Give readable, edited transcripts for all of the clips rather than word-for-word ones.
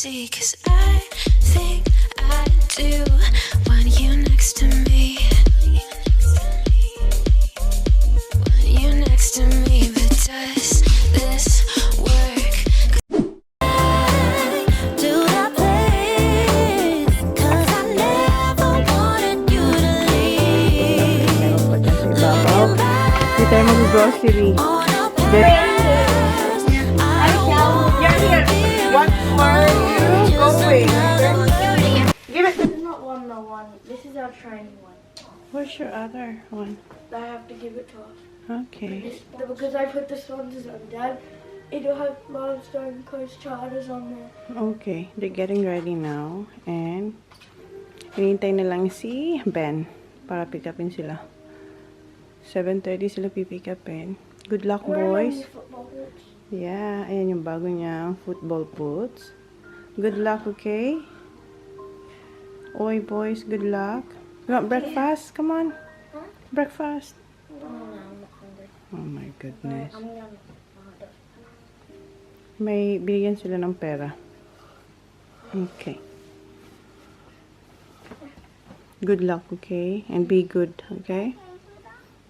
see, 'cause I think I do want you next to me. Want you next to me, but does this work? Do the place, 'cause I never wanted you to leave. Looking back Hindi tayo mag-grocery. on a past, I won't What are you going? Give it. This is not one no one. This is our training one. Where's your other one? I have to give it to us. Okay. Because I put the sponsors on Dad. It'll have Milestone Coast Charters on there. Okay. They're getting ready now. And hinihintay na lang si Ben para pick upin sila. 7:30 sila pipick upin. Good luck, boys. Football boots. Yeah, ayan yung bago niyang football boots. Good luck, okay? Oi, boys, good luck. You want breakfast? Come on. Huh? Breakfast. Oh, no, I'm not hungry. Oh my goodness. I'm gonna. May bigyan sila ng pera. Okay. Good luck, okay? And be good, okay?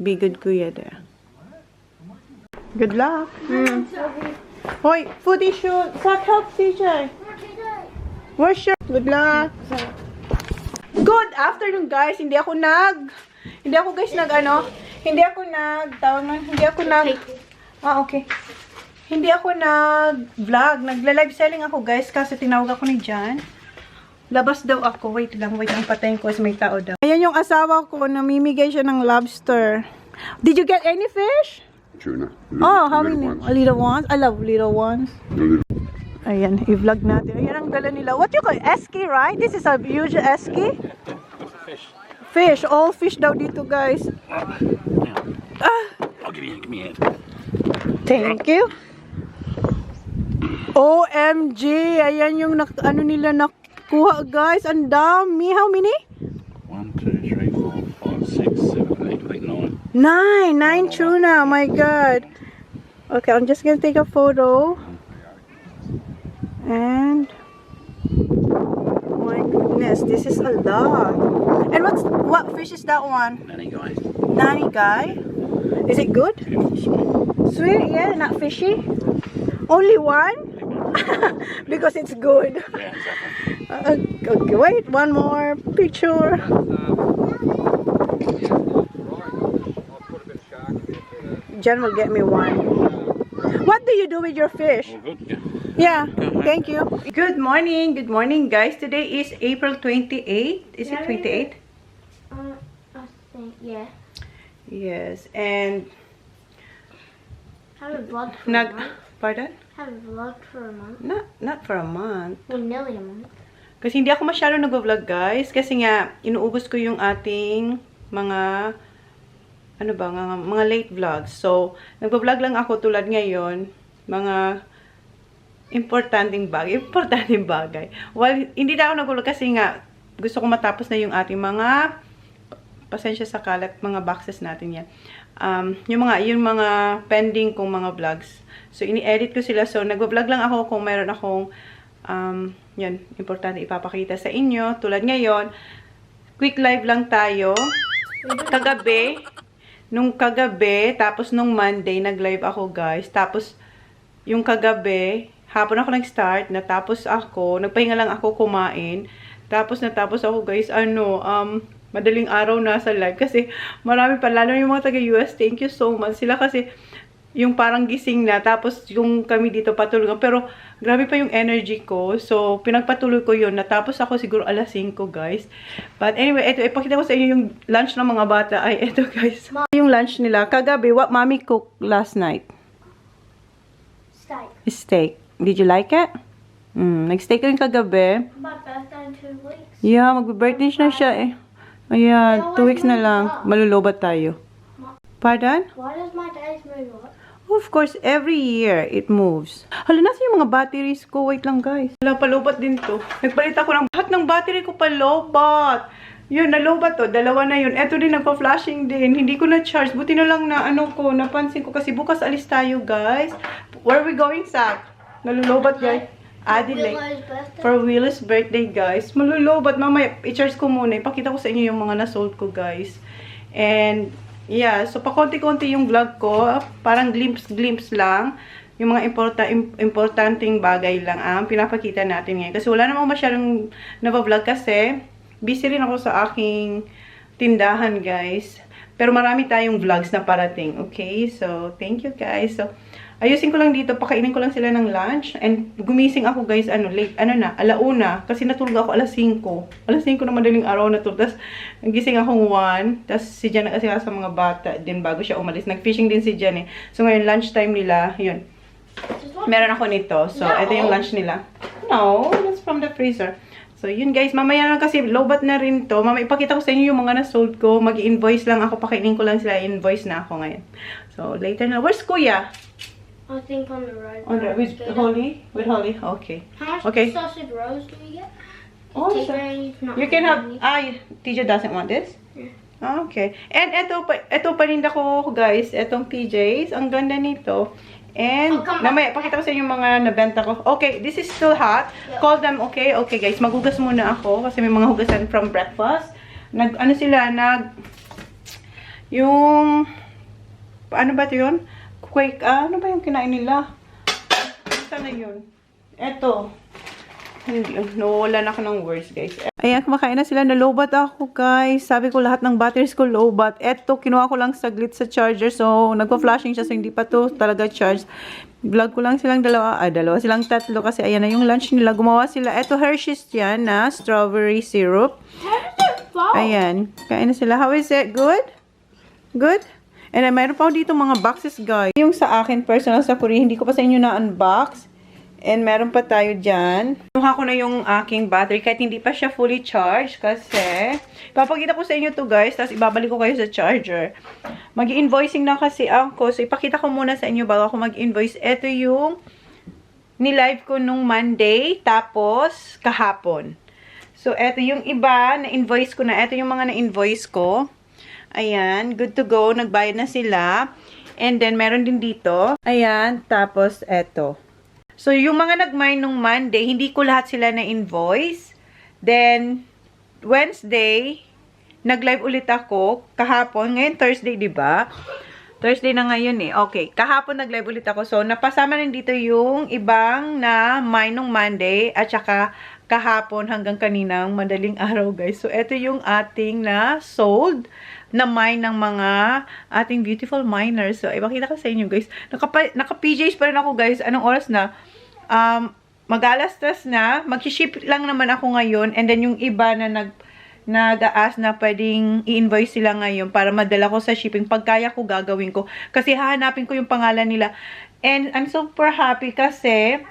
Be good, kuya there. Good luck. Hoy, food issue. Suck help, CJ. Where's your... Good luck. Good afternoon, guys. Hindi ako okay. Hindi ako nag-vlog. Nagla-live selling ako, guys, kasi tinawag ako ni Jan. Labas daw ako. Wait lang, patayin ko kasi may tao daw. Ayan yung asawa ko, namimigay siya ng lobster. Did you get any fish? Tuna. Oh, how many? Little ones? I love little ones. Ayan, i-vlog natin. Ayan ang dala nila. What you call it? Esky, right? This is a huge esky? Fish. All fish daw dito, guys. I'll give me a hand. Thank you. OMG! Ayan yung ano nila nakuha, guys. Ang dami. How many? 1, 2, 3, 4, 5, 6, 7, 8, I think 9. 9 tuna. Oh my God. Okay, I'm just gonna take a photo. And oh my goodness, this is a lot. And what fish is that one? Nanny guy. Nani guy? Is it good? Beautiful, sweet. Sweet, yeah, not fishy. Only one? Because it's good. Yeah, exactly. Okay, wait, one more picture. Jen will get me one. What do you do with your fish? All good, yeah. Yeah, thank you. Good morning, guys. Today is April 28. Is it 28? I think, yeah. Yes, and Have a vlog for a month. pardon? Have a vlog for a month. Not for a month. Well, nearly a month. Kasi hindi ako masyado nag-vlog, guys. Kasi nga, inuubos ko yung ating mga, mga late vlogs. So, nag-vlog lang ako tulad ngayon, mga importanteng bagay. Well, hindi na ako nag-vlog kasi nga, gusto ko matapos na yung ating mga, pasensya sa kalat, mga boxes natin yan. Yung mga pending kong mga vlogs. So, ini-edit ko sila. So, nag-vlog lang ako kung mayroon akong yan, importante ipapakita sa inyo. Tulad ngayon, quick live lang tayo. Kagabi, tapos nung Monday, nag-live ako, guys. Tapos, yung kagabi, hapon ako nag-start, nagpahinga lang ako kumain. Tapos, natapos ako, guys, madaling araw na sa live. Kasi, marami pa, lalo yung mga taga-US, thank you so much. Sila kasi, yung parang gising na, tapos yung kami dito patulog. Pero, grabe pa yung energy ko. So, pinagpatuloy ko yun. Natapos ako siguro alas 5, guys. But anyway, ito, ipakita ko sa inyo yung lunch ng mga bata. Ay, ito, guys. Yung lunch nila. Kagabi, what mommy cooked last night? Steak. Steak. Did you like it? Nag-steak rin kagabi. My birthday in 2 weeks. Yeah, mag-birthday na siya eh. Ayan, 2 weeks na lang. Malulobat tayo. Pardon? Why does my days move up? Of course, every year, it moves. Hala, nasa yung mga batteries ko? Wait lang, guys. Hala, palubat din to. Nagpalit ako ng lahat ng battery ko palubat. Yun, nalobat to. Dalawa na yun. Eto din, nagpa-flashing din. Hindi ko na-charge. Buti na lang na, napansin ko. Kasi bukas alis tayo, guys. Where are we going, Sak? Nalulobat, guys. Adelaide. Willow's birthday. For Willow's birthday, guys. Malulobot. Mamaya, i-charge ko muna. Ipakita ko sa inyo yung mga na-sold ko, guys. And, yeah. So, pakonti-konti yung vlog ko. Parang glimpse lang. Yung mga importanteng bagay lang ang pinapakita natin ngayon. Kasi wala namang masyadong nabavlog kasi busy rin ako sa aking tindahan, guys. Pero marami tayong vlogs na parating. Okay? So, thank you, guys. So, ayusin ko lang dito, pakainin ko lang sila ng lunch. And gumising ako, guys, late, alauna. Kasi natulog ako alas 5. Alas 5 na madaling araw na to. Tapos, nagising akong 1. Tapos, si Jan nag-asika sa mga bata din bago siya umalis. Nag-fishing din si Jan eh. So, ngayon, lunchtime nila, yun. Meron ako nito. So, ito yung lunch nila. No, that's from the freezer. So, yun guys. Mamaya lang kasi lowbat na rin to. Mamaya ipakita ko sa inyo yung mga na-sold ko. Mag-invoice lang ako. Pakainin ko lang sila. Invoice na ako ngayon. So, later na. Where's Kuya? I think on the road. On the, with Holly? With Holly? Okay. How much Okay. sausage rolls do we get? Oh, so, you can have... Teacher doesn't want this? Yeah. Okay. And ito paninda ko guys. Itong PJs. Ang ganda nito. And, mamaya, pakita ko sa inyo yung mga nabenta ko. Okay, this is still hot. Call them, okay? Okay, guys, maghugas muna ako kasi may mga hugasan from breakfast. Yung, ano ba ito yun? Quake, ano ba yung kinain nila? Saan na yun? Eto. Hindi, nawawalan ako ng words, guys. Ayan, kumakain na sila. Nalobat ako, guys. Sabi ko lahat ng batteries ko lobat. Eto, kinuha ko lang saglit sa charger. So, nagpa-flashing siya. So, hindi pa to talaga charge. Vlog ko lang silang dalawa silang tatlo. Kasi ayan na yung lunch nila. Gumawa sila. Eto, Hershey's yan na strawberry syrup. Ayan. Kain na sila. How is it? Good? Good? And then, mayroon pa dito mga boxes, guys. Yung sa akin, personal sa Korea, hindi ko pa sa inyo na-unbox. And meron pa tayo dyan. Kinuha ko na yung aking battery kahit hindi pa siya fully charged kasi ipapakita ko sa inyo to guys, tapos ibabalik ko kayo sa charger. Mag-invoicing na kasi ako. So, ipakita ko muna sa inyo bago ako mag-invoice. Ito yung ni-live ko nung Monday, tapos kahapon. So, ito yung iba na-invoice ko na. Ito yung mga na-invoice ko. Ayan, good to go. Nagbayad na sila. And then, meron din dito. Ayan, tapos eto. So, yung mga nag-mine nung Monday, hindi ko lahat sila na-invoice. Then, Wednesday, nag-live ulit ako. Kahapon, ngayon Thursday, diba? Thursday na ngayon eh. Okay, kahapon nag-live ulit ako. So, napasama rin dito yung ibang na mine nung Monday at saka kahapon hanggang kaninang madaling araw, guys. So, ito yung ating na sold na mine ng mga ating beautiful miners. So, ipakita ko sa inyo, guys. Naka-PJs pa rin ako, guys. Anong oras na? Mag-alas-tas na. Mag-ship lang naman ako ngayon. And then, yung iba na nag-aas na pwedeng i-invoice sila ngayon para madala ko sa shipping. Pag kaya ko, gagawin ko. Kasi hahanapin ko yung pangalan nila. And I'm super happy kasi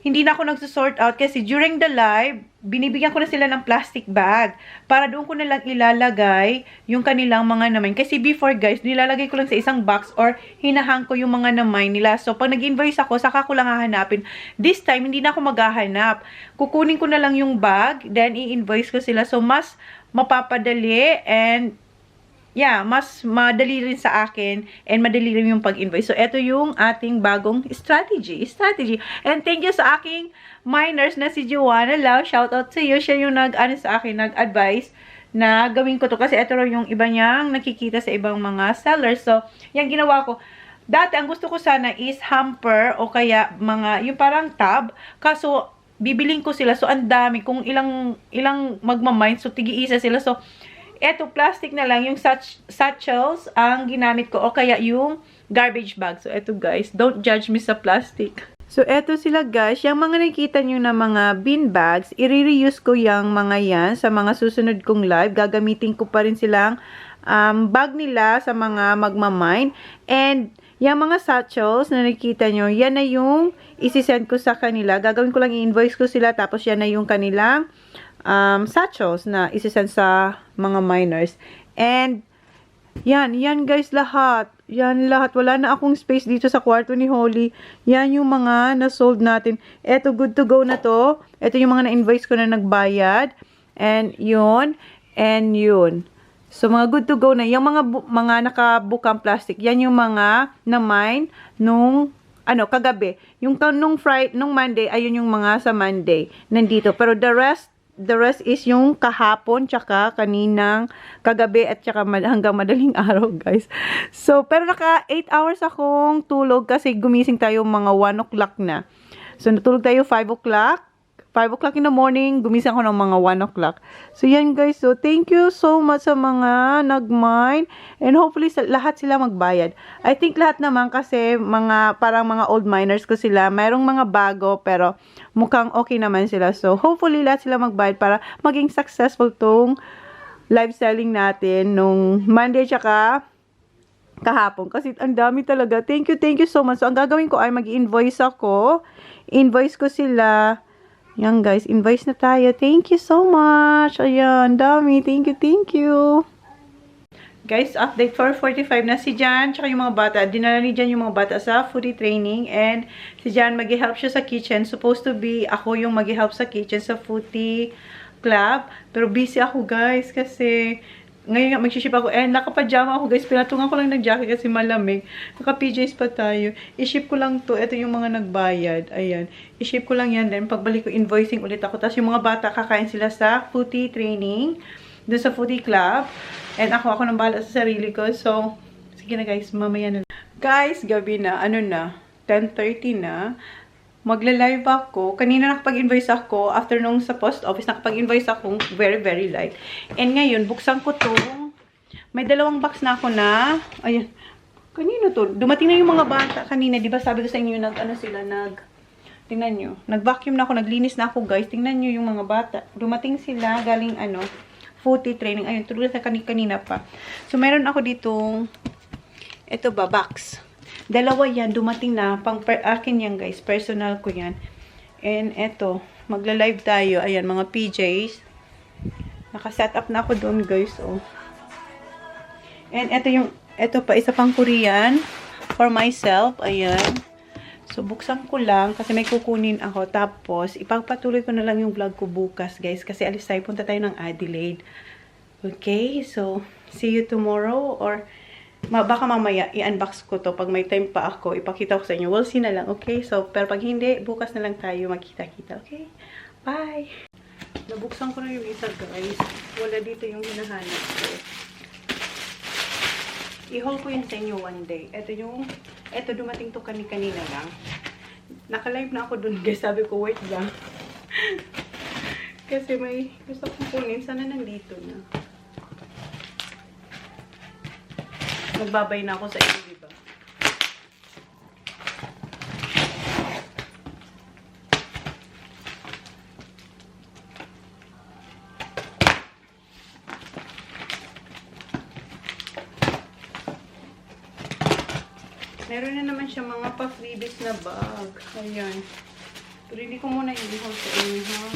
hindi na ako nagsusort out kasi during the live, binibigyan ko na sila ng plastic bag para doon ko na lang ilalagay yung kanilang mga naman. Kasi before guys, nilalagay ko lang sa isang box or hinahang ko yung mga naman nila. So, pag nag-invoice ako, saka ko lang hahanapin. This time, hindi na ako maghahanap. Kukunin ko na lang yung bag, then i-invoice ko sila. So, mas mapapadali and yeah, mas madali rin sa akin and madali rin yung pag-invoice. So, ito yung ating bagong strategy. And thank you sa aking miners na si Joanna Lau. Shout out to you. Siya yung nag-advise na gawin ko to. Kasi ito rin yung iba niyang nakikita sa ibang mga sellers. So, yung ginawa ko. Dati, ang gusto ko sana is hamper o kaya mga, yung parang tab. Kaso, bibiling ko sila. So, ang dami. Kung ilang magmamind. So, tigi-isa sila. So, eto, plastic na lang, yung satchels ang ginamit ko, o kaya yung garbage bag. So, eto guys, don't judge me sa plastic. So, eto sila guys, yung mga nakikita nyo na mga bin bags, i-reuse ko yung mga yan sa mga susunod kong live. Gagamitin ko pa rin silang bag nila sa mga magmamine. And, yung mga satchels na nakikita nyo, yan na yung isi-send ko sa kanila. Gagawin ko lang, i-invoice ko sila, tapos yan na yung kanilang satchels na isi-send sa mga miners. And, yan guys, lahat. Yan lahat. Wala na akong space dito sa kwarto ni Holly. Yan yung mga na-sold natin. Eto, good to go na to. Eto yung mga na-invoice ko na nagbayad. And, yun. And, yun. So, mga good to go na. Yung mga nakabukang plastic, yan yung mga na-mine nung kagabi. Yung nung Monday, ayun yung mga sa Monday. Nandito. Pero the rest is yung kahapon, tsaka kaninang kagabi, at tsaka hanggang madaling araw, guys. So, pero naka 8 hours akong tulog kasi gumising tayo mga 1 o'clock na. So, natulog tayo 5 o'clock. 5 o'clock in the morning, gumising ako ng mga 1 o'clock. So, yan guys. So, thank you so much sa mga nag-mine. And hopefully, lahat sila magbayad. I think lahat naman kasi parang mga old miners ko sila. Mayroong mga bago, pero mukhang okay naman sila. So, hopefully, lahat sila magbayad para maging successful tong live selling natin nung Monday tsaka kahapon. Kasi ang dami talaga. Thank you so much. So, ang gagawin ko ay mag-invoice ako. Invoice ko sila. Yan guys, invoice na tayo. Thank you so much. Ayan, dami. Thank you. Guys, update 4:45 na si Jan, tsaka yung mga bata. Dinala ni Jan yung mga bata sa foodie training. And si Jan, mag-help siya sa kitchen. Supposed to be ako yung mag-help sa kitchen sa foodie club. Pero busy ako guys kasi ngayon nga mag-ship ako. And nakapajama ako guys. Pinatungan ko lang ng jacket kasi malamig. Naka-PJs pa tayo. I-ship ko lang to. Ito yung mga nagbayad. Ayan. I-ship ko lang yan. Then pagbalik ko, invoicing ulit ako. Tapos yung mga bata, kakain sila sa foodie training. Doon sa foodie club. And ako nang bahala sa sarili ko. So, sige na guys. Mamaya na. Guys, gabi na. 10:30 na. Magla-live ako. Kanina nakapag-invoice ako. After nung sa post office, nakapag-invoice ako. Very, very light. And ngayon, buksan ko to. May 2 box na ako na. Ayan. Kanino to? Dumating na yung mga bata kanina. Diba sabi ko sa inyo, tingnan nyo. Nag-vacuum na ako. Naglinis na ako, guys. Tingnan nyo yung mga bata. Dumating sila galing, foodie training. Ayun, tulad sa kanina pa. So, meron ako ditong, ito ba, box. 2 yan, dumating na. Akin yan, guys. Personal ko yan. And eto, magla-live tayo. Ayan, mga PJs. Naka-set up na ako doon, guys. Oh. And eto pa, isa pang Korean for myself. Ayan. So, buksan ko lang kasi may kukunin ako. Tapos, ipagpatuloy ko na lang yung vlog ko bukas, guys. Kasi alis tayo, punta tayo ng Adelaide. Okay? So, see you tomorrow or baka mamaya i-unbox ko to pag may time pa ako, ipakita ko sa inyo. We'll see na lang, okay? So, pero pag hindi, bukas na lang tayo magkita-kita, okay? Bye! Nabuksan ko na yung isa, guys. Wala dito yung hinahanap ko. I-haul ko yun sa inyo one day. Ito dumating to kanina lang. Naka-live na ako dun, guys. Sabi ko, wait lang. Kasi may gusto kong kunin. Sana nandito na. Magbabay na ako sa inyo, diba? Meron na naman siya mga pa-freebies na bag. Ayan. Pero hindi ko muna i-hold sa inyo, ha?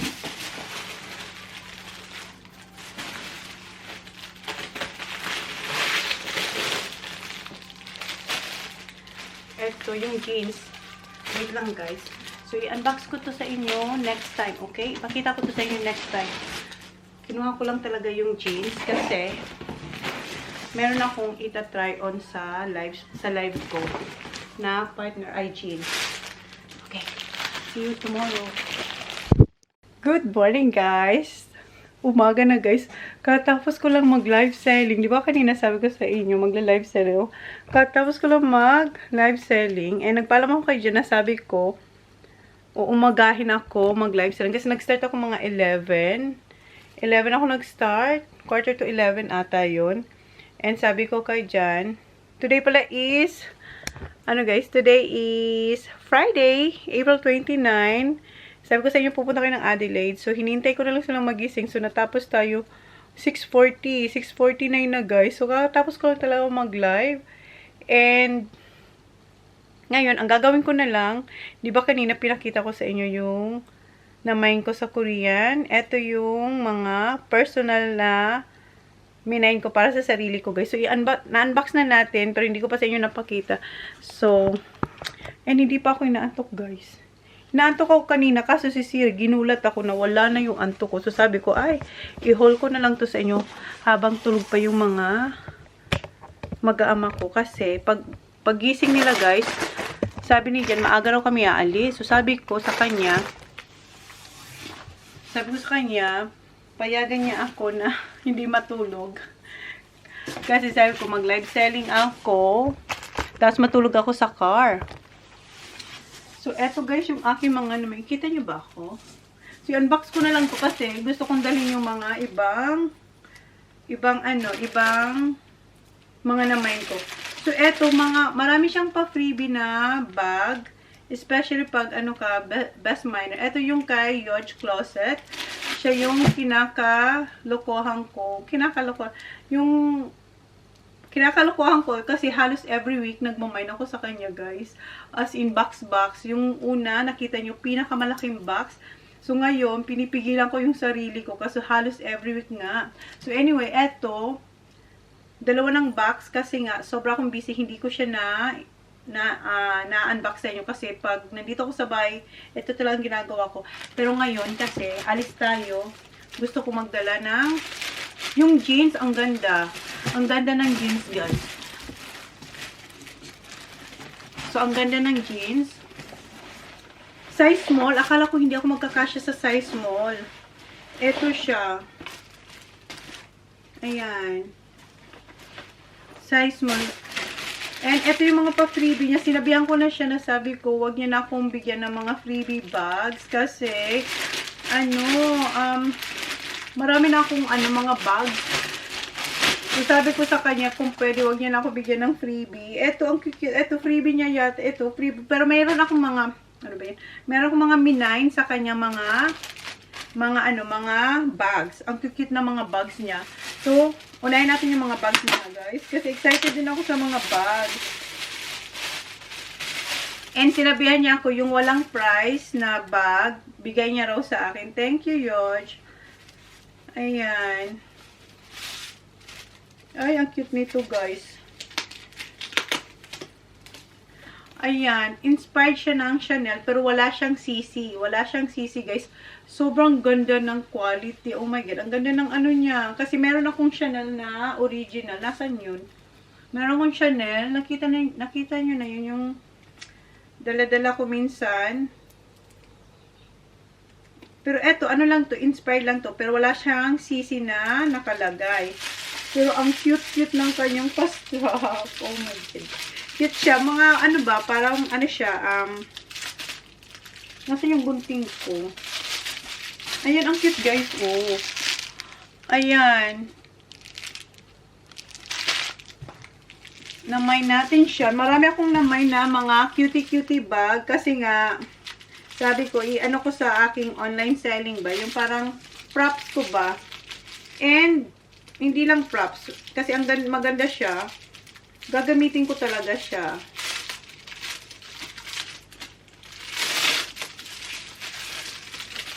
Ito, yung jeans. Wait lang, guys. So, i-unbox ko to sa inyo next time, okay? Ipakita ko to sa inyo next time. Kinuha ko lang talaga yung jeans kasi meron akong ita-try on sa live ko na partner ay jeans. Okay. See you tomorrow. Good morning, guys. Umaga na, guys. Katapos ko lang mag-live selling. Di ba kanina sabi ko sa inyo, magla-live selling. Katapos ko lang mag-live selling. Eh, nagpaalam ako kayo dyan na sabi ko, umagahin ako mag-live selling. Kasi nag-start ako mga 11. 11 ako nag-start. Quarter to 11 ata yun. And sabi ko kay Jan, today pala is, guys, today is Friday, April 29. Sabi ko sa inyo, pupunta kayo ng Adelaide. So, hinintay ko na lang silang magising. So, natapos tayo 6:40. 6:49 na, guys. So, katapos ko lang talaga mag-live. And, ngayon, ang gagawin ko na lang, di ba kanina pinakita ko sa inyo yung namain ko sa Korean. Ito yung mga personal na minain ko para sa sarili ko, guys. So, na-unbox na natin, pero hindi ko pa sa inyo napakita. So, and hindi pa ako inaantok, guys. Inaantok ako kanina, kaso si Sir, ginulat ako na wala na yung antok ko. So, sabi ko, ay, i-haul ko na lang to sa inyo habang tulog pa yung mga mag-aama ko. Kasi, pag gising nila, guys, sabi ni Jan, maaga raw kami aalis. So, sabi ko sa kanya, payagan niya ako na hindi matulog. Kasi sabi ko, mag-live selling ako. Tapos matulog ako sa car. So, eto guys, yung aking mga naman. Kita niyo ba ako? So, unbox ko na lang to kasi gusto kong dalhin yung mga ibang mga naman ko. So, eto, marami siyang pa-freebie na bag. Especially pag, best minor. Eto yung kay Yodge Closet. Siya yung kinakalokohan ko kasi halos every week nagmamine ako sa kanya, guys. As in, box. Yung una, nakita nyo, pinakamalaking box. So, ngayon, pinipigilan ko yung sarili ko kasi halos every week nga. So, anyway, eto, dalawa ng box kasi nga, sobra akong busy, hindi ko siya na-unbox sa inyo kasi pag nandito ako sa bahay, ito talagang ginagawa ko. Pero ngayon kasi, alis tayo, gusto ko magdala ng yung jeans, ang ganda. Ang ganda ng jeans, guys. So, ang ganda ng jeans. Size small. Akala ko hindi ako magkakasya sa size small. Ito siya. Ayan. Size small. And ito yung mga pa-freebie niya. Sinabihan ko na siya na sabi ko, wag niya na akong bigyan ng mga freebie bags. Kasi, marami na akong mga bags. So, sabi ko sa kanya, kung pwede, wag niya na ako bigyan ng freebie. Ito, ang cute. Ito, freebie niya yata. Ito, freebie. Pero mayroon akong mga, Meron akong mga minine sa kanya mga bags. Ang cute na mga bags niya. So, unahin natin yung mga bags niya, guys. Kasi excited din ako sa mga bags. And sinabihan niya ako yung walang price na bag. Bigay niya raw sa akin. Thank you, Yodge. Ayan. Ay, ang cute nito, guys. Ayan. Inspired siya ng Chanel, pero wala siyang CC. Wala siyang CC, guys. Sobrang ganda ng quality. Oh my God. Ang ganda ng niya. Kasi meron akong Chanel na original. Nasaan yun? Meron akong Chanel. Nakita nyo na yun yung dala-dala ko minsan. Pero eto, lang to, inspired lang to. Pero wala siyang CC na nakalagay. Pero ang cute-cute ng kanyang pa-strap. Oh my God. Cute siya. Mga parang siya, nasaan yung gunting ko? Ayan, ang cute, guys. Oh. Ayan. Namay natin siya. Marami akong namay na mga cutie-cutie bag. Kasi nga, sabi ko, ko sa aking online selling ba. Yung parang props ko ba. And, hindi lang props. Kasi maganda siya. Gagamitin ko talaga siya.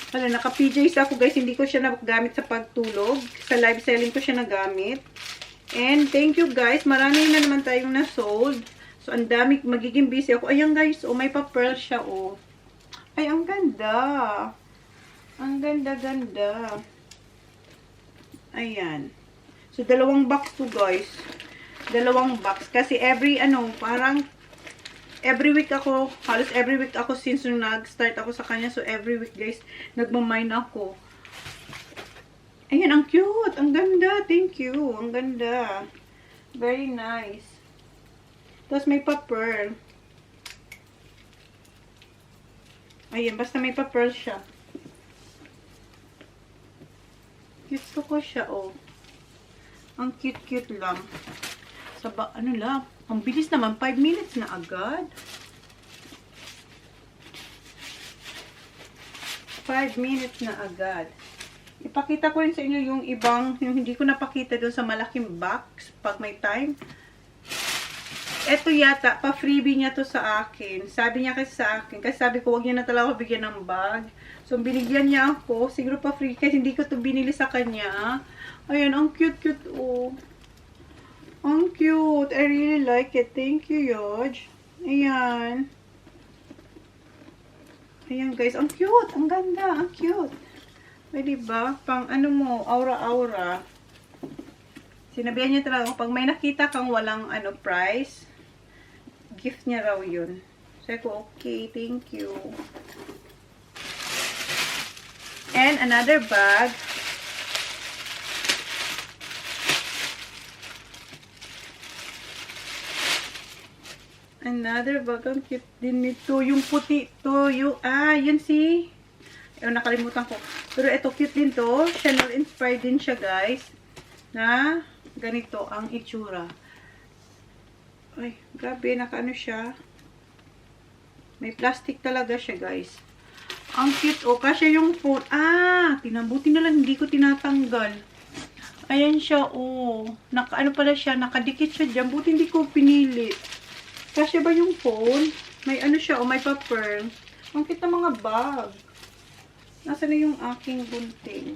Naka-PJs ako, guys. Hindi ko siya nagamit sa pagtulog. Sa live selling ko siya nagamit. And thank you, guys. Marami na naman tayong na-sold. So, ang dami. Magiging busy ako. Ayan, guys. Oh, may pa-pearl siya, oh. Ay, ang ganda. Ang ganda-ganda. Ayan. So, dalawang box to, guys. Dalawang box. Kasi parang every week ako, halos every week ako since nung nag-start ako sa kanya. So, every week, guys, nagmamine ako. Ayan, ang cute. Ang ganda. Thank you. Ang ganda. Very nice. Tapos, may pa-pearl. Ayan, basta may pa-pearl siya. Gusto ko siya, oh. Ang cute-cute lang. Lang. Ang bilis naman. 5 minutes na agad. 5 minutes na agad. Ipakita ko rin sa inyo yung hindi ko napakita doon sa malaking box pag may time. Eto yata, pa-freebie niya to sa akin. Sabi niya kasi sa akin, kasi sabi ko, wag niya na talaga bigyan ng bag. So, binigyan niya ako. Siguro pa-free, kasi hindi ko to binili sa kanya. Ayan, ang cute-cute, oh. Ang cute. I really like it. Thank you, Yodge. Ayan. Ayan, guys. Ang cute. Ang ganda. Ang cute. Ay, diba? Pang aura-aura. Sinabihan niya talaga, pag may nakita kang walang price, gift niya raw yun. Sabi ko, okay, thank you. And another bag. Another bag. Ang cute din nito. Yung puti to. Yun si... Ayun, nakalimutan ko. Pero ito, cute din to. Chanel inspired din siya, guys. Na ganito ang itsura. Ay, grabe. Nakaano siya. May plastic talaga siya, guys. Ang cute. O, kasi yung phone. Tinambuti na lang. Hindi ko tinatanggal. Ayan siya, ano pala siya. Nakadikit siya dyan. Buti hindi ko pinili. Kasi ba yung phone? May ano siya, may paper. Ang cute na mga bag. Nasaan na yung aking bunting?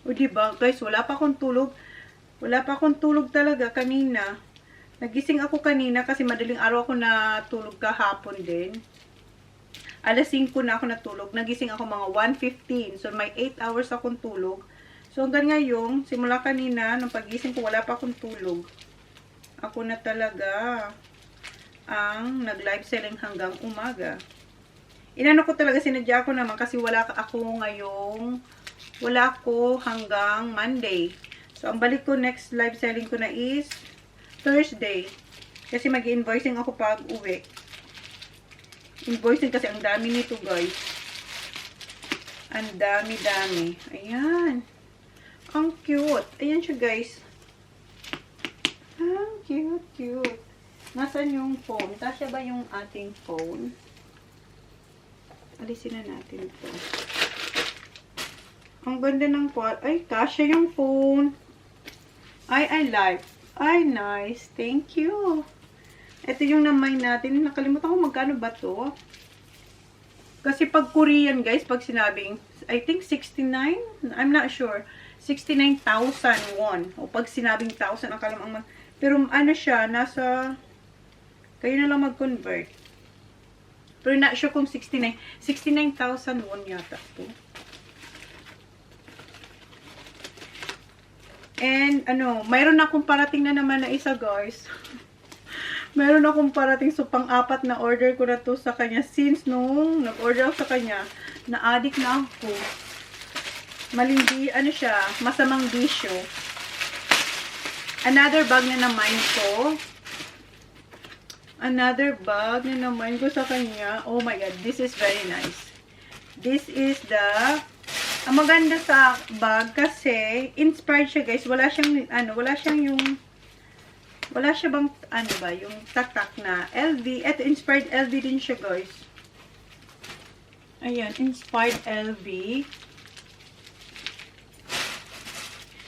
O, diba? Guys, wala pa akong tulog. Wala pa akong tulog talaga kanina. Nagising ako kanina kasi madaling araw ako natulog kahapon din. Alas 5 na ako natulog. Nagising ako mga 1:15. So, may 8 hours akong tulog. So, hanggang ngayon, simula kanina, nung pagising ko, wala pa akong tulog. Ako na talaga ang nag-live selling hanggang umaga. Inano ko talaga, sinadya ko naman kasi wala ako hanggang Monday. So, ang balik ko, next live selling ko na is Thursday. Kasi mag-invoicing ako pag uwi. Invoicing kasi ang dami nito, guys. Ang dami-dami. Ayan. Ang cute. Ayan siya, guys. Ang cute. Nasaan yung phone? Kasya ba yung ating phone? Alisin na natin ito. Ang ganda ng phone. Ay, kasya yung phone. I like. Ay, nice. Thank you. Ito yung namay natin. Nakalimutan ko magkano ba to? Kasi pag Korean, guys, pag sinabing, I think 69? I'm not sure. 69,000 won. O pag sinabing 1,000, ang pero ano siya, nasa, kayo na lang mag-convert. Pero not sure kung 69,000 won yata po. And, mayroon akong parating na naman na isa, guys. Mayroon akong parating, so pang-apat na order ko na to sa kanya. Since nung nag-order ako sa kanya, na-addict na ako. Malindi, siya, masamang bisyo. Another bag na naman ko. Another bag na naman ko sa kanya. Oh my God, this is very nice. This is ang maganda sa bag kasi inspired siya, guys. Wala siyang yung tak-tak na LV. Eto, inspired LV din siya, guys. Ayan, inspired LV.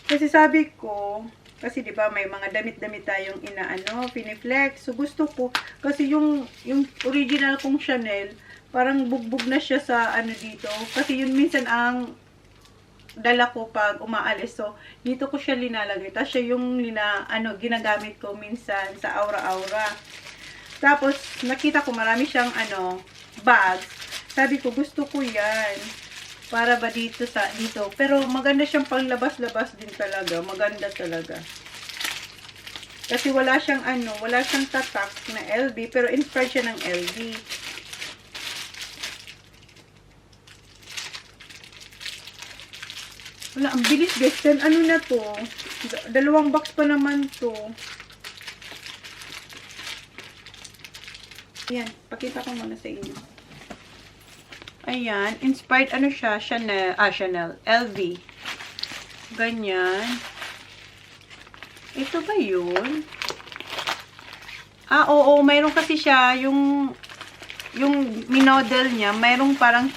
Kasi sabi ko, kasi 'di ba may mga damit-damit tayong piniflex. So gusto ko kasi yung original kong Chanel, parang bugbog na siya sa dito. Kasi yun minsan ang dala ko pag umaalis. So dito ko siya linalagay. Tapos siya yung ginagamit ko minsan sa aura-aura. Tapos nakita ko marami siyang bags. Sabi ko gusto ko 'yan. Para ba dito. Pero maganda siyang panglabas-labas din talaga. Maganda talaga. Kasi wala siyang tatak na LV. Pero inspired siya ng LV. Wala, ang bilis, guys. Then, na to? 2 box pa naman to. Yan. Pakita ko muna sa inyo. Ayan, inspired siya, Chanel, LV. Ganyan. Ito ba yun? Oo, mayroon kasi siya, yung minodel niya, mayroong parang,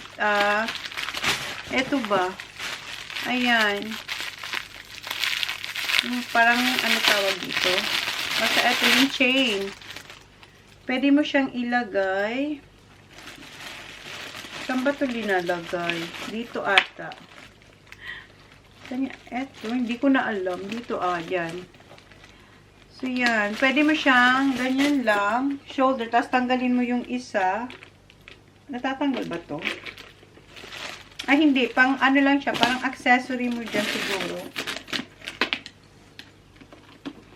ito ba? Ayan. Yung parang, tawag dito? Basta ito yung chain. Pwede mo siyang ilagay. Saan ba ito linalagay? Dito ata. Eto, hindi ko na alam. Dito, yan. So, yan. Pwede mo siyang ganyan lang. Shoulder. Tapos, tanggalin mo yung isa. Natatanggal ba to? Ay, hindi. Pang lang siya. Parang accessory mo dyan siguro.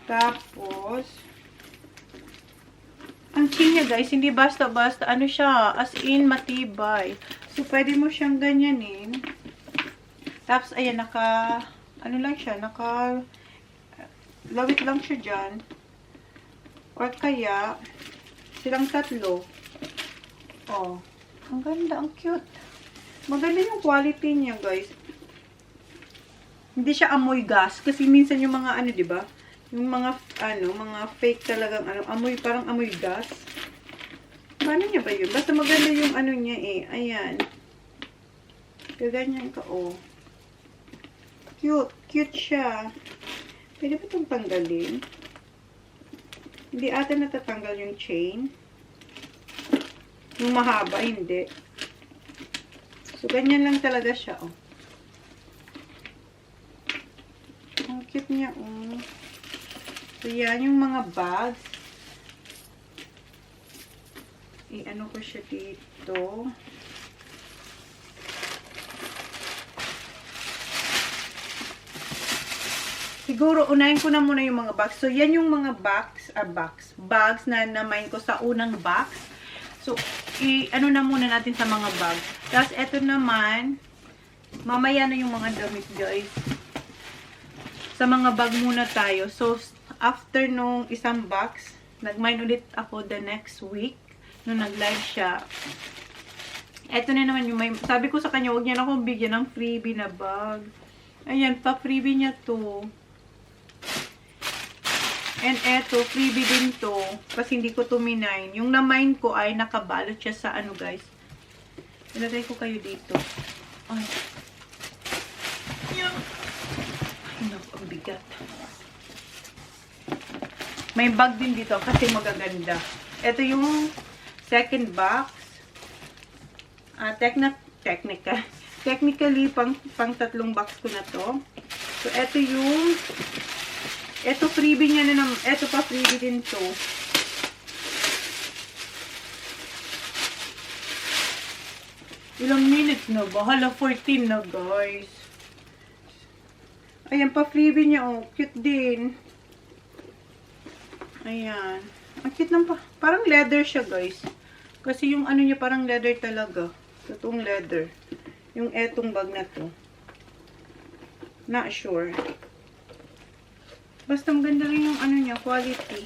Tapos, ang chain niya guys, hindi basta-basta. Ano siya, as in matibay. So, pwede mo siyang ganyanin. Tapos, ayan, ano lang siya, lawit lang siya dyan. Or kaya, silang tatlo. Oh, ang ganda, ang cute. Maganda yung quality niya, guys. Hindi siya amoy gas. Kasi minsan yung mga, ano, diba? Yung mga, mga fake talagang, amoy, parang amoy gas. Paano niya ba yun? Basta maganda yung ano niya eh. Ayan. Kaganyan ka, oh. Cute. Cute siya. Pwede ba itong tanggalin? Hindi ata natatanggal yung chain. Yung mahaba, hindi. So, ganyan lang talaga siya, oh. Ang cute niya, oh. So, yan yung mga bags. I-ano ko siya dito. Siguro, unahin ko na muna yung mga bags. So, yan yung mga bags na namain ko sa unang box. So, i-ano na muna natin sa mga bags. Tapos, eto naman, mamaya na yung mga damit, guys. Sa mga bag muna tayo. So, after nung isang box, nag-mine ulit ako the next week. Nung nag-live siya. Eto na naman yung sabi ko sa kanya, huwag niya na akong bigyan ng freebie na bag. Ayan, pa-freebie niya to. And eto, freebie din to. Kasi hindi ko to minine. Yung na-mine ko ay nakabalot siya sa ano, guys. Ilagay ko kayo dito. Ay. Ay, naku, ang bigat. May bag din dito kasi magaganda. Ito yung second box. Technically, pang tatlong box ko na to. So, ito yung freebie niya na naman. Ito pa, freebie din to. Ilang minutes na ba? Hala, 14 na, guys. Ayan, pa freebie niya, oh. Cute din. Ayan. Ang cute lang pa. Parang leather siya, guys. Kasi yung ano niya, parang leather talaga. Totoong leather. Yung etong bag na to. Not sure. Basta maganda rin yung ano niya, quality.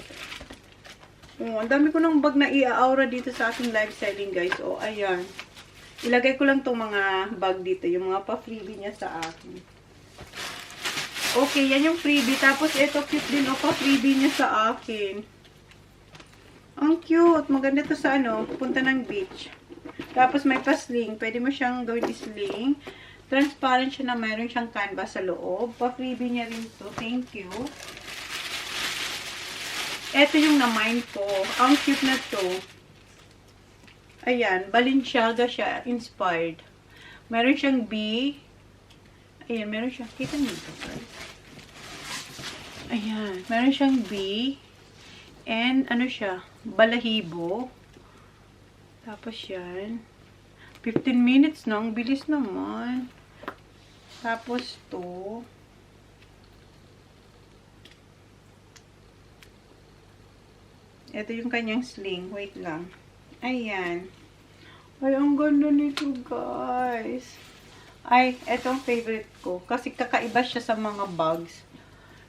Oh, ang dami ko ng bag na i-aura dito sa aking live selling, guys. Oh, ayan. Ilagay ko lang tong mga bag dito. Yung mga pa-freebie niya sa akin. Okay, yan yung freebie. Tapos, ito cute din. O, pa-freebie niya sa akin. Ang cute. Maganda to sa ano, punta ng beach. Tapos, may pa-sling. Pwede mo siyang gawin i-sling. Transparent siya na mayroon siyang canvas sa loob. Pa-freebie niya rin to. Thank you. Ito yung na-mine ko. Ang cute na to. Ayan. Balenciaga siya. Inspired. Meron siyang B. Ayan. Meron siyang. Kita niyo ito, guys. Ayan. Meron siyang B. And ano siya? Balahibo. Tapos yan. 15 minutes na. Ang bilis naman. Tapos to. Ito yung kanyang sling. Wait lang. Ayan. Ay, ang ganda nito, guys. Ay, ito ang favorite ko. Kasi kakaiba siya sa mga bags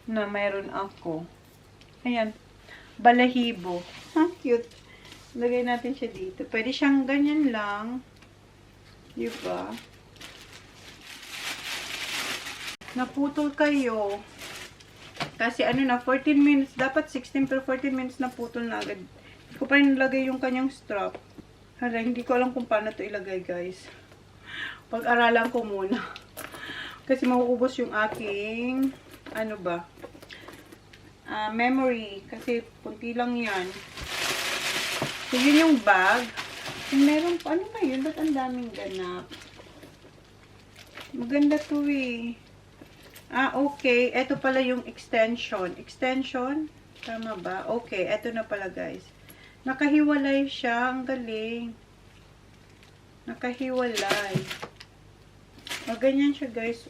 na mayroon ako. Ayan. Balahibo. Ang cute. Lagay natin siya dito. Pwede siyang ganyan lang. Diba? Naputol kayo. Kasi ano na, 14 minutes. Dapat 16 pero 14 minutes naputol na agad. Hindi ko pa rin nilagay yung kanyang strap. Hala, hindi ko alam kung paano to ilagay, guys. Pag-aralan ko muna. Kasi mauubos yung aking, ano ba, memory. Kasi punti lang yan. So, yun yung bag. Meron pa. Ano ba yun? Ba't ang daming ganap? Maganda to eh. Okay. Ito pala yung extension. Extension? Tama ba? Okay. Ito na pala, guys. Nakahiwalay siya. Ang galing. Nakahiwalay. Ganyan siya, guys.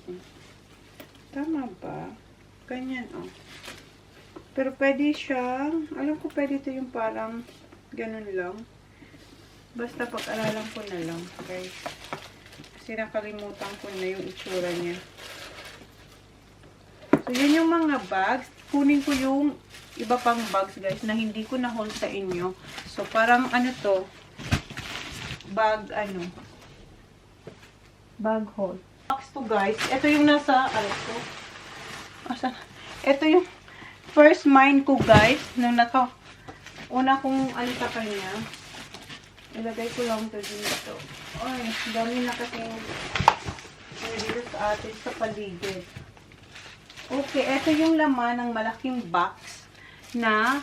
Tama ba? Ganyan, oh. Pero pwede siya. Alam ko pwede ito yung parang Ganun lang. Basta pag-aralan ko na lang, guys. Kasi nakalimutan ko na yung itsura niya. So, yan yung mga bags. Kunin ko yung iba pang bags, guys, na hindi ko na-haul sa inyo. So, parang ano to? Bag haul. Box to, guys. Ito yung nasa, ito yung first mine ko, guys, nung una kong sa kanya. Ilagay ko lang ito dito. Ay, dami na kasing dito sa atin sa paligid. Okay, ito yung laman ng malaking box na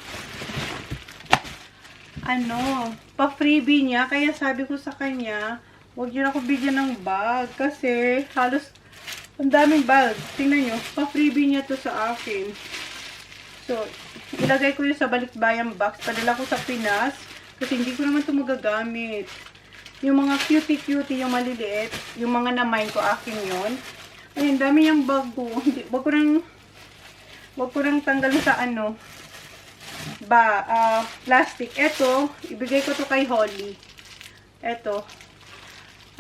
pa-freebie niya. Kaya sabi ko sa kanya, huwag niyo ako bigyan ng bag kasi halos ang daming bag. Tingnan nyo, pa-freebie niya to sa akin. So, ilagay ko yun sa balikbayang box. Padala ko sa Pinas kasi hindi ko naman ito magagamit. Yung mga cutie-cutie, yung maliliit, yung mga na-mine ko, akin yun. Ayun, dami yung bag ko. Wag ko nang tanggalin sa plastic. Ito, ibigay ko to kay Holly. Ito.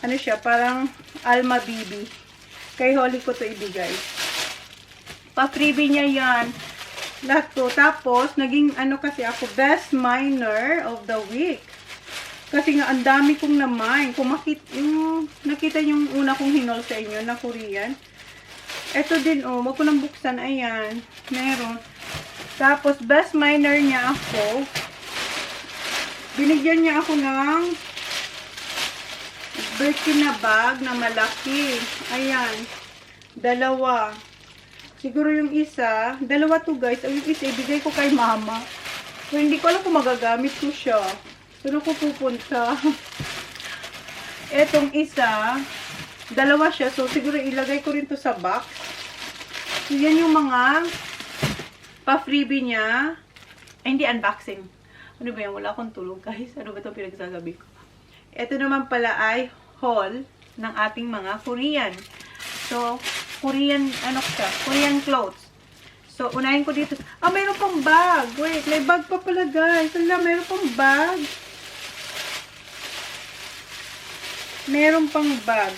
Ano siya, parang Alma Bibi. Kay Holly ko to ibigay. Pa-freebie niya yan. Lahat to. Tapos, naging kasi ako, best miner of the week. Kasi nga, ang dami kong na-mine. Kung nakita yung una kong hinol sa inyo na Korean. Ito din, wag ko nang buksan. Ayan. Meron. Tapos, best miner niya ako. Binigyan niya ako ng Birkin na bag na malaki. Ayan. Dalawa. Siguro yung isa. Dalawa to, guys. Yung isa, ibigay ko kay mama. So, hindi ko alam kung magagamit ko siya. Saan ko pupunta? Etong isa, dalawa siya. So, siguro ilagay ko rin to sa box. So, yan yung mga pa-freebie niya. Ay, hindi unboxing. Ano ba yan? Wala akong tulog, guys. Ano ba itong pinagsasabi ko? Ito naman pala ay haul ng ating mga Korean. So, Korean clothes. So, unahin ko dito. Mayroon pang bag. Wait, may bag pa pala, guys. Wala, mayroon pang bag. Meron pang bag.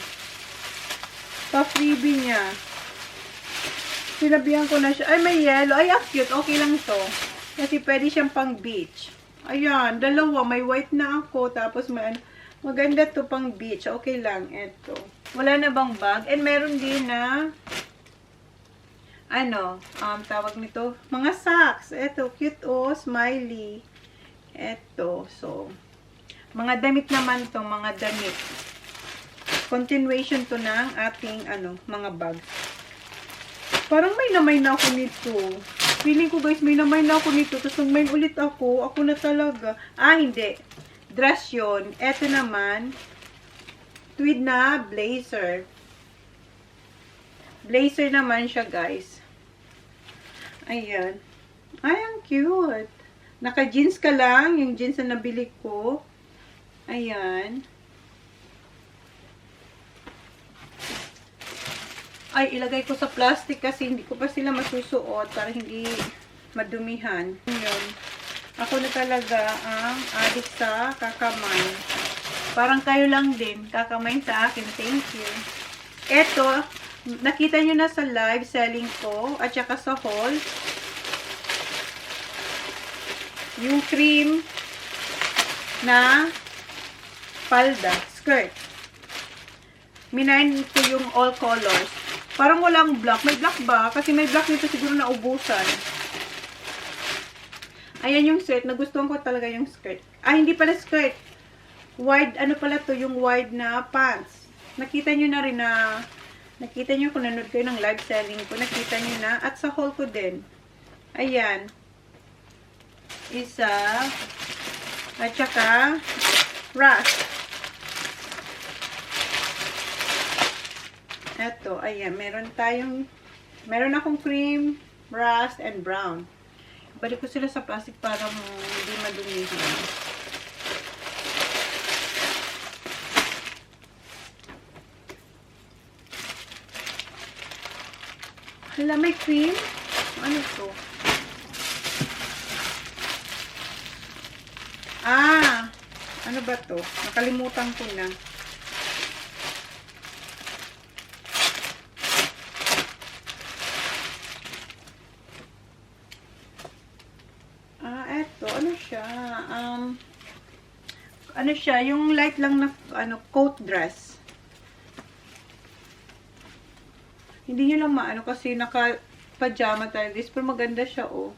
Pa-freebie niya. Sinabihan ko na siya. Ay, may yellow. Ay, cute. Okay lang to. Kasi pwede siyang pang beach. Ayan, dalawa. May white na ako. Tapos may maganda to pang beach. Okay lang. Eto. Wala na bang bag? And meron din na tawag nito, mga socks. Eto, cute smiley. Eto, so, mga damit naman to, mga damit. Continuation to ng ating, mga bag. Parang may namay na ako nito. Feeling ko, guys, may namay na ako nito. Tapos nung may ulit ako na talaga. Hindi. Dress yun. Eto naman, tweed na blazer. Blazer naman siya, guys. Ayan. Ay, ang cute. Naka-jeans ka lang. Yung jeans na nabili ko. Ayan. Ay, ilagay ko sa plastic kasi hindi ko pa sila masusuot para hindi madumihan. Yun. Ako na talaga ang addict sa kakamay. Parang kayo lang din. Kakamay sa akin. Thank you. Eto, nakita nyo na sa live selling ko at saka sa haul. Yung cream na palda, skirt. Minayin ko yung all colors. Parang walang black. May black ba? Kasi may black nito siguro na ubusan. Ayan yung skirt. Nagustuhan ko talaga yung skirt. Hindi pala skirt. Wide, pala to? Yung wide na pants. Nakita nyo na rin na, nakita nyo kung nanood kayo ng live selling ko. Nakita nyo na. At sa haul ko din. Ayan. Isa. At saka, rust. Eto, ayan, meron akong cream, rust, and brown. Balik ko sila sa plastic para hindi madumihan. Hala, may cream? Ano to? Ano ba to? Nakalimutan ko na. Eto. Ano siya? Ano siya? Yung light lang na, coat dress. Hindi nyo lang maano kasi naka-pajama tayo guys. Pero maganda siya, oh.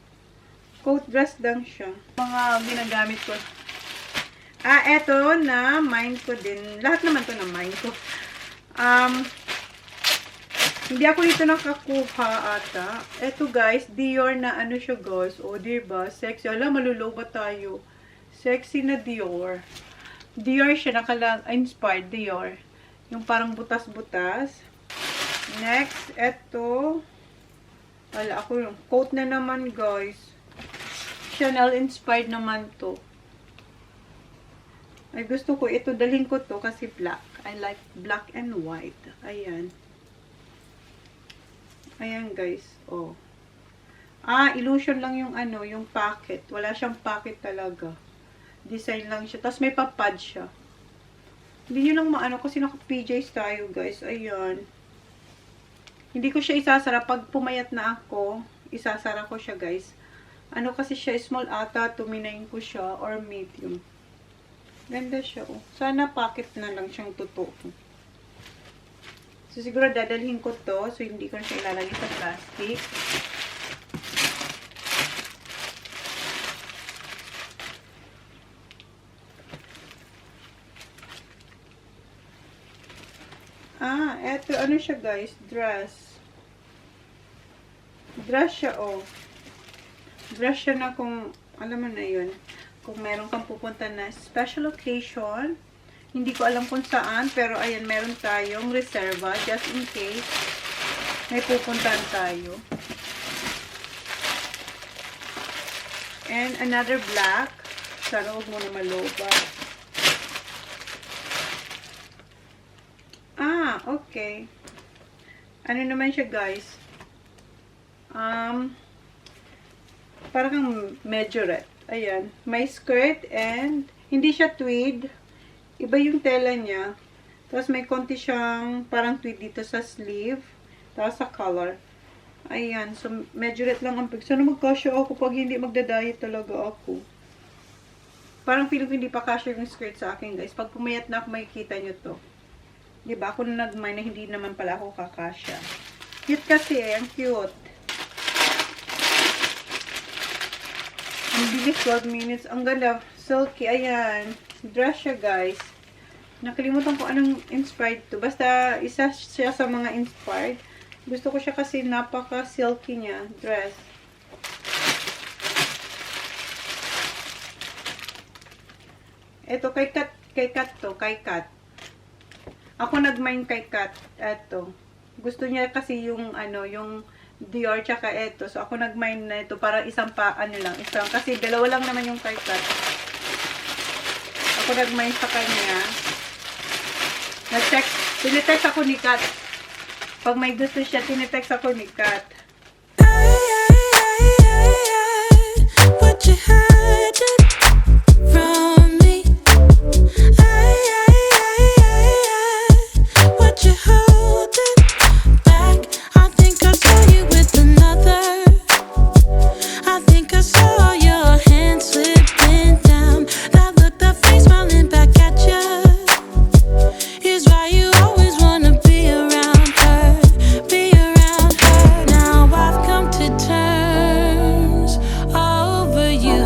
Coat dress lang siya. Mga ginagamit ko. Eto na, mine ko din. Lahat naman to na mine ko. Hindi ako dito nakakuha ata. Eto guys, Dior na ano siya guys. O, diba? Sexy. Alam, maluloba tayo. Sexy na Dior. Dior siya, inspired Dior. Yung parang butas-butas. Next, eto. Wala ako yung coat na naman guys. Chanel inspired naman to. Ay, gusto ko ito. Dalhin ko to kasi black. I like black and white. Ayan. Ayan, guys. Oh. Illusion lang yung yung pocket. Wala siyang pocket talaga. Design lang siya. Tapos may papad siya. Hindi nyo lang maano kasi naka-PJs tayo, guys. Ayan. Hindi ko siya isasara. Pag pumayat na ako, isasara ko siya, guys. Ano kasi siya, small ata. Tuminayin ko siya or medium. Ganda siya, oh. Sana pocket na lang siyang totoo. So, siguro dadalhin ko to. So, hindi ko na siya ilalagay sa plastic. Eto. Ano siya, guys? Dress. Dress siya, oh. Dress siya na kung, alam mo na yun. Kung meron kang pupunta na special occasion. Hindi ko alam kung saan, pero ayan, meron tayong reserva just in case may pupuntahan tayo. And another black. Sana huwag mo na maloba. Okay. Ano naman siya, guys? Parang majorette. Ayan. May skirt and hindi siya tweed. Iba yung tela niya. Tapos may konti siyang parang tweed dito sa sleeve. Tapos sa collar. Ayan. So, majorette lang ang pig. Sana magkasya ako pag hindi magda-diet talaga ako. Parang feeling ko hindi pa kasya yung skirt sa akin, guys. Pag pumayat na ako, makikita nyo to. Diba? Ako na nag-mine na hindi naman pala ako kakasya. Cute kasi eh. Ang cute. Ang bilis, 12 minutes. Ang ganda. Silky. Ayan. Dress siya, guys. Nakalimutan ko anong inspired to. Basta, isa siya sa mga inspired. Gusto ko siya kasi napaka-silky niya. Dress. Ito, kay Kat to. Kay Kat. Ako nag-mine kay Kat. Ito. Gusto niya kasi yung, yung Dior tsaka ito. So, ako nag-mine na ito. Para isang isang. Kasi dalawa lang naman yung kay Kat. Ako nag-mine sa kanya. Tinitext ako ni Kat. Pag may gusto siya, tinitext ako ni Kat. What you hiding from me? What you holding back? I think I saw you with another. I think I saw your hand slipping down. That look, that face smiling back at you. Is why you always wanna be around her, be around her. Now I've come to terms over you.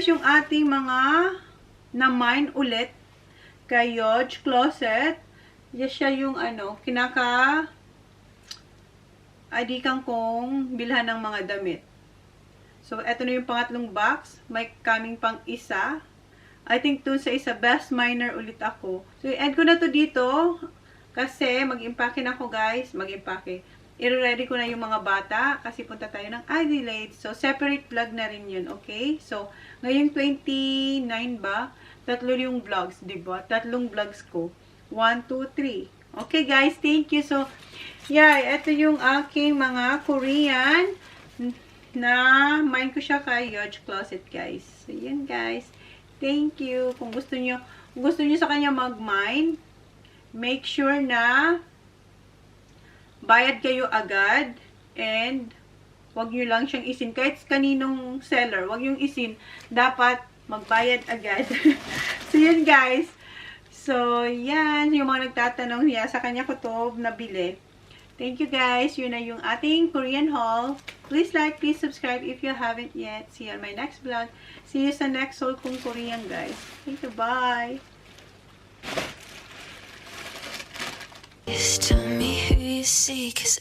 guys, yung ating mga na-mine ulit kay Yodge Closet. Yes, siya yung adikan kong bilhan ng mga damit. So, eto na yung pangatlong box. May coming pang isa. I think dun sa isa, best miner ulit ako. So, i-add ko na to dito. Kasi, mag-impake na ako, guys. Mag-impake. I-ready ko na yung mga bata. Kasi punta tayo ng Adelaide. So, separate vlog na rin yun. Okay? So, ngayong 29 ba? 3 yung vlogs, diba? 3 vlogs ko. 1, 2, 3. Okay, guys. Thank you. So, yeah. Ito yung aking mga Korean na mine ko siya kay Yodge Closet, guys. So, yan, guys. Thank you. Kung gusto nyo sa kanya mag-mine, make sure na bayad kayo agad and wag nyo lang siyang isin. Kahit kaninong seller, wag yung isin. Dapat magbayad agad. So, yan, guys. So, yan. Yung mga nagtatanong niya, sa kanya ko to nabili. Thank you, guys. Yun na yung ating Korean haul. Please like, please subscribe if you haven't yet. See you on my next vlog. See you sa next haul kong Korean, guys. Thank you. Bye. Just tell me who you see, 'cause